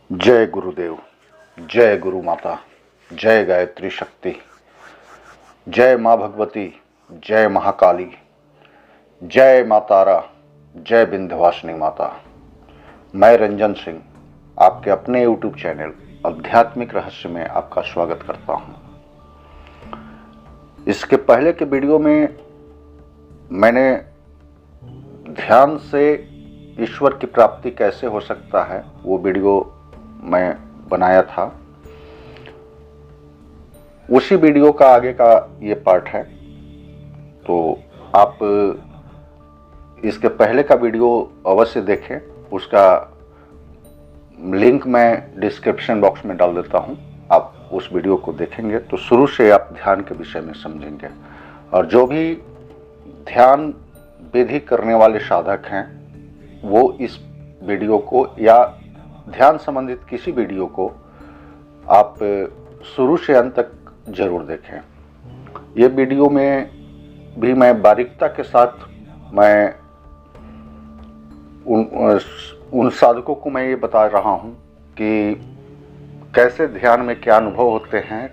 जय गुरुदेव, जय गुरु माता, जय गायत्री शक्ति, जय माँ भगवती, जय महाकाली, जय माँ तारा, जय विंध्यवासिनी माता। मैं रंजन सिंह आपके अपने YouTube चैनल आध्यात्मिक रहस्य में आपका स्वागत करता हूँ। इसके पहले के वीडियो में मैंने ध्यान से ईश्वर की प्राप्ति कैसे हो सकता है वो वीडियो मैं बनाया था। उसी वीडियो का आगे का ये पार्ट है, तो आप इसके पहले का वीडियो अवश्य देखें। उसका लिंक मैं डिस्क्रिप्शन बॉक्स में डाल देता हूँ। आप उस वीडियो को देखेंगे तो शुरू से आप ध्यान के विषय में समझेंगे, और जो भी ध्यान विधि करने वाले साधक हैं वो इस वीडियो को या ध्यान संबंधित किसी वीडियो को आप शुरू से अंत तक जरूर देखें। ये वीडियो में भी मैं बारीकता के साथ मैं उन साधकों को मैं ये बता रहा हूँ कि कैसे ध्यान में क्या अनुभव होते हैं,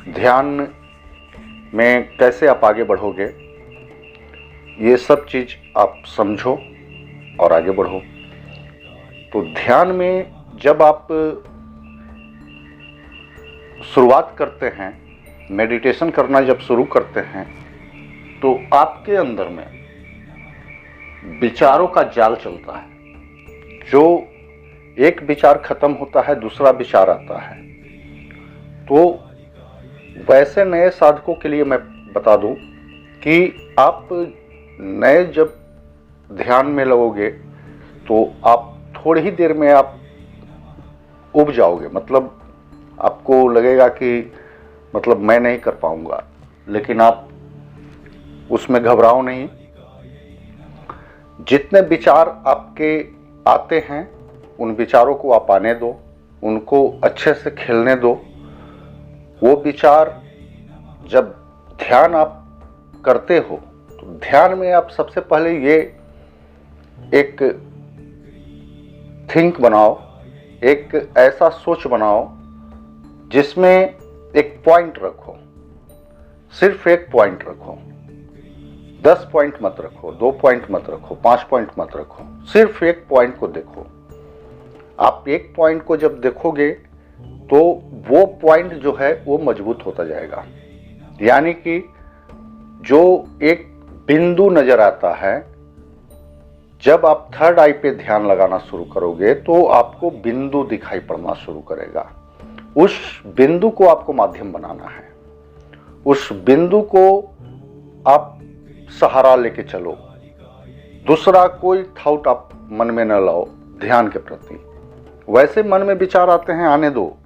ध्यान में कैसे आप आगे बढ़ोगे, ये सब चीज़ आप समझो और आगे बढ़ो। तो ध्यान में जब आप शुरुआत करते हैं, मेडिटेशन करना जब शुरू करते हैं, तो आपके अंदर में विचारों का जाल चलता है। जो एक विचार खत्म होता है दूसरा विचार आता है। तो वैसे नए साधकों के लिए मैं बता दूं कि आप नए जब ध्यान में लगोगे तो आप थोड़ी ही देर में आप उब जाओगे। मतलब आपको लगेगा कि मतलब मैं नहीं कर पाऊंगा, लेकिन आप उसमें घबराओ नहीं। जितने विचार आपके आते हैं उन विचारों को आप आने दो, उनको अच्छे से खेलने दो। वो विचार जब ध्यान आप करते हो तो ध्यान में आप सबसे पहले ये एक थिंक बनाओ, एक ऐसा सोच बनाओ जिसमें एक पॉइंट रखो। सिर्फ एक पॉइंट रखो, 10 पॉइंट मत रखो, 2 पॉइंट मत रखो, 5 पॉइंट मत रखो। सिर्फ एक पॉइंट को देखो। आप एक पॉइंट को जब देखोगे तो वो पॉइंट जो है वो मजबूत होता जाएगा। यानी कि जो एक बिंदु नजर आता है, जब आप थर्ड आई पे ध्यान लगाना शुरू करोगे तो आपको बिंदु दिखाई पड़ना शुरू करेगा। उस बिंदु को आपको माध्यम बनाना है। उस बिंदु को आप सहारा लेके चलो। दूसरा कोई थॉट आप मन में न लाओ ध्यान के प्रति। वैसे मन में विचार आते हैं, आने दो।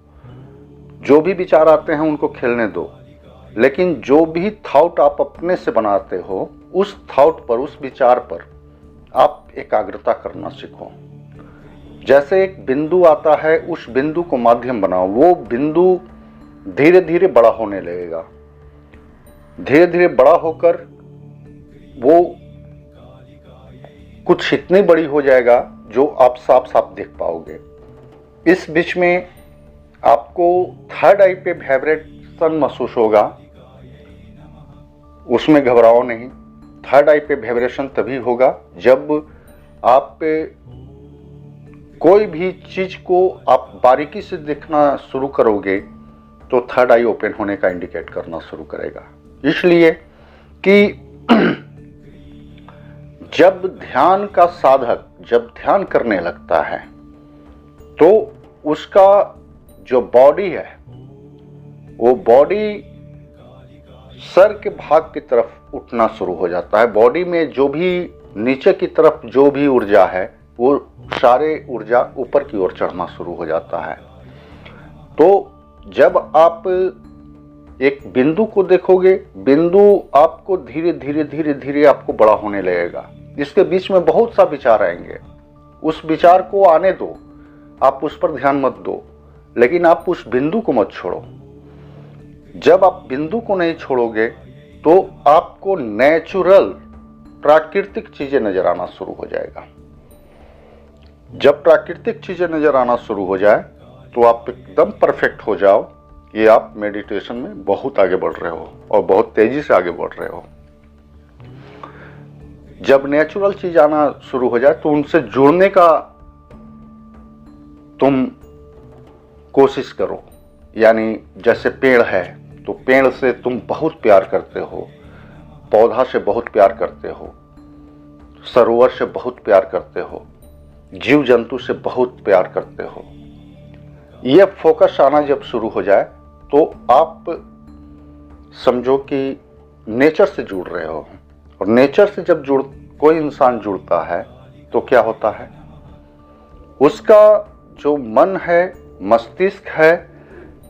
जो भी विचार आते हैं उनको खेलने दो, लेकिन जो भी थॉट आप अपने से बनाते हो उस थॉट पर, उस विचार पर आप एकाग्रता करना सीखो। जैसे एक बिंदु आता है, उस बिंदु को माध्यम बनाओ। वो बिंदु धीरे धीरे बड़ा होने लगेगा। धीरे धीरे बड़ा होकर वो कुछ इतनी बड़ी हो जाएगा जो आप साफ साफ देख पाओगे। इस बीच में आपको थर्ड आई पे वाइब्रेशन महसूस होगा। उसमें घबराओ नहीं। थर्ड आई पे वाइब्रेशन तभी होगा जब आप कोई भी चीज को आप बारीकी से देखना शुरू करोगे तो थर्ड आई ओपन होने का इंडिकेट करना शुरू करेगा। इसलिए कि जब ध्यान का साधक जब ध्यान करने लगता है तो उसका जो बॉडी है वो बॉडी सर के भाग की तरफ उठना शुरू हो जाता है। बॉडी में जो भी नीचे की तरफ जो भी ऊर्जा है वो सारे ऊर्जा ऊपर की ओर चढ़ना शुरू हो जाता है। तो जब आप एक बिंदु को देखोगे, बिंदु आपको धीरे धीरे धीरे धीरे आपको बड़ा होने लगेगा। इसके बीच में बहुत सा विचार आएंगे, उस विचार को आने दो, आप उस पर ध्यान मत दो, लेकिन आप उस बिंदु को मत छोड़ो। जब आप बिंदु को नहीं छोड़ोगे तो आपको नेचुरल प्राकृतिक चीजें नजर आना शुरू हो जाएगा। जब प्राकृतिक चीजें नजर आना शुरू हो जाए तो आप एकदम परफेक्ट हो जाओ, ये आप मेडिटेशन में बहुत आगे बढ़ रहे हो और बहुत तेजी से आगे बढ़ रहे हो। जब नेचुरल चीज आना शुरू हो जाए तो उनसे जुड़ने का तुम कोशिश करो। यानी जैसे पेड़ है तो पेड़ से तुम बहुत प्यार करते हो, पौधा से बहुत प्यार करते हो, सरोवर से बहुत प्यार करते हो, जीव जंतु से बहुत प्यार करते हो। यह फोकस आना जब शुरू हो जाए तो आप समझो कि नेचर से जुड़ रहे हो। और नेचर से जब कोई इंसान जुड़ता है तो क्या होता है, उसका जो मन है, मस्तिष्क है,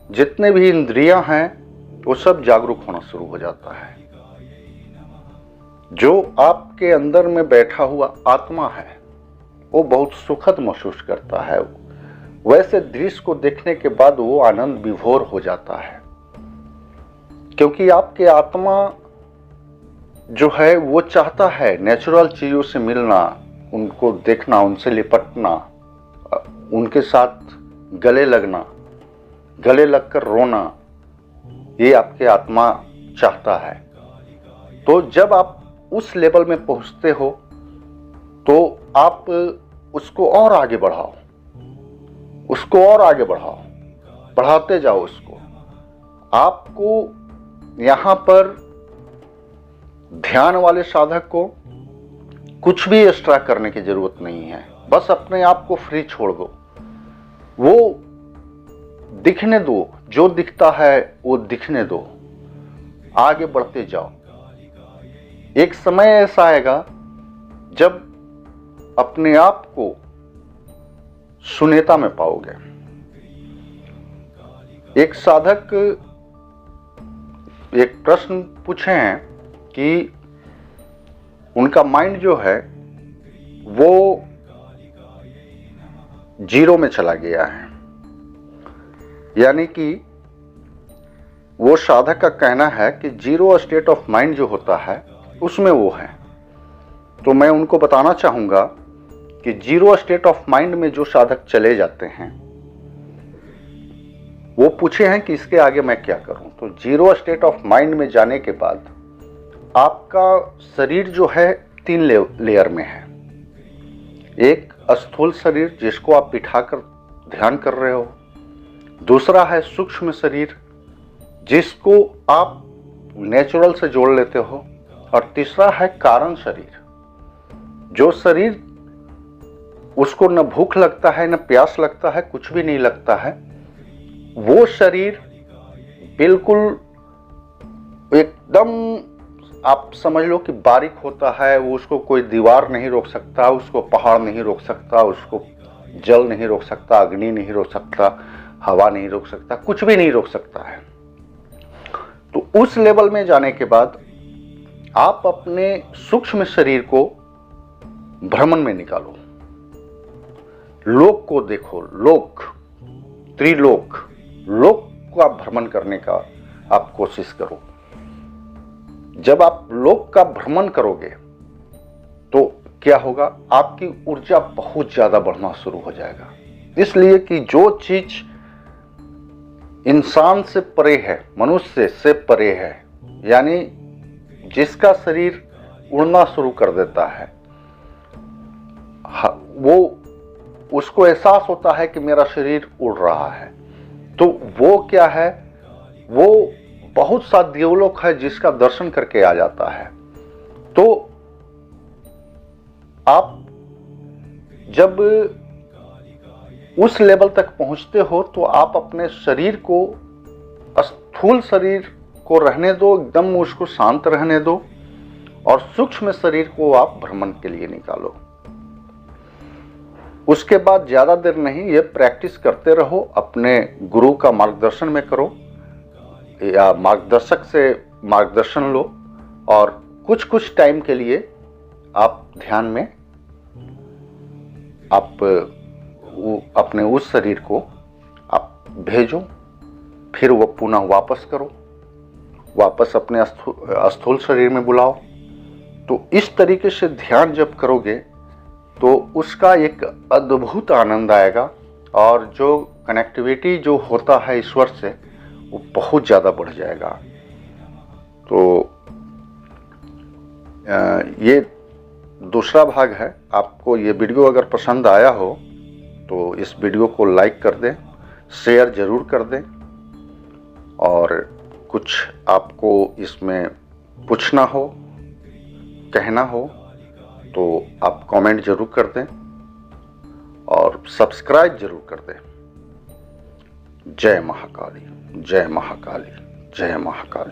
जितने भी इंद्रियां हैं, वो सब जागरूक होना शुरू हो जाता है। जो आपके अंदर में बैठा हुआ आत्मा है वो बहुत सुखद महसूस करता है। वैसे दृश्य को देखने के बाद वो आनंद विभोर हो जाता है, क्योंकि आपके आत्मा जो है वो चाहता है नेचुरल चीजों से मिलना, उनको देखना, उनसे लिपटना, उनके साथ गले लगना, गले लगकर रोना, ये आपके आत्मा चाहता है। तो जब आप उस लेवल में पहुंचते हो तो आप उसको और आगे बढ़ाओ, उसको और आगे बढ़ाओ, बढ़ाते जाओ उसको। आपको यहाँ पर ध्यान वाले साधक को कुछ भी एक्स्ट्रा करने की जरूरत नहीं है, बस अपने आप को फ्री छोड़ दो, वो दिखने दो, जो दिखता है वो दिखने दो, आगे बढ़ते जाओ। एक समय ऐसा आएगा जब अपने आप को शून्यता में पाओगे। एक साधक एक प्रश्न पूछे हैं कि उनका माइंड जो है वो जीरो में चला गया है। यानी कि वो साधक का कहना है कि जीरो स्टेट ऑफ माइंड जो होता है उसमें वो है। तो मैं उनको बताना चाहूंगा कि जीरो स्टेट ऑफ माइंड में जो साधक चले जाते हैं वो पूछे हैं कि इसके आगे मैं क्या करूं। तो जीरो स्टेट ऑफ माइंड में जाने के बाद आपका शरीर जो है 3 लेयर में है। एक स्थूल शरीर जिसको आप बिठाकर ध्यान कर रहे हो, दूसरा है सूक्ष्म शरीर जिसको आप नेचुरल से जोड़ लेते हो, और तीसरा है कारण शरीर, जो शरीर उसको न भूख लगता है, न प्यास लगता है, कुछ भी नहीं लगता है। वो शरीर बिल्कुल एकदम आप समझ लो कि बारीक होता है। वो उसको कोई दीवार नहीं रोक सकता, उसको पहाड़ नहीं रोक सकता, उसको जल नहीं रोक सकता, अग्नि नहीं रोक सकता, हवा नहीं रोक सकता, कुछ भी नहीं रोक सकता है। तो उस लेवल में जाने के बाद आप अपने सूक्ष्म शरीर को भ्रमण में निकालो, लोक को देखो, लोक, त्रिलोक, लोक को आप भ्रमण करने का आप कोशिश करो। जब आप लोक का भ्रमण करोगे तो क्या होगा, आपकी ऊर्जा बहुत ज्यादा बढ़ना शुरू हो जाएगा। इसलिए कि जो चीज इंसान से परे है, मनुष्य से परे है, यानी जिसका शरीर उड़ना शुरू कर देता है, वो उसको एहसास होता है कि मेरा शरीर उड़ रहा है। तो वो क्या है, वो बहुत सा देवलोक है जिसका दर्शन करके आ जाता है। तो आप जब उस लेवल तक पहुंचते हो तो आप अपने शरीर को, स्थूल शरीर को रहने दो, एकदम उसको शांत रहने दो, और सूक्ष्म शरीर को आप भ्रमण के लिए निकालो। उसके बाद ज्यादा देर नहीं, ये प्रैक्टिस करते रहो, अपने गुरु का मार्गदर्शन में करो या मार्गदर्शक से मार्गदर्शन लो, और कुछ कुछ टाइम के लिए आप ध्यान में आप अपने उस शरीर को आप भेजो, फिर वो पुनः वापस करो, वापस अपने स्थूल शरीर में बुलाओ। तो इस तरीके से ध्यान जब करोगे तो उसका एक अद्भुत आनंद आएगा और जो कनेक्टिविटी जो होता है ईश्वर से वो बहुत ज़्यादा बढ़ जाएगा। तो ये दूसरा भाग है। आपको ये वीडियो अगर पसंद आया हो तो इस वीडियो को लाइक कर दें, शेयर ज़रूर कर दें, और कुछ आपको इसमें पूछना हो, कहना हो तो आप कमेंट ज़रूर कर दें और सब्सक्राइब ज़रूर कर दें। जय महाकाली, जय महाकाली, जय महाकाली।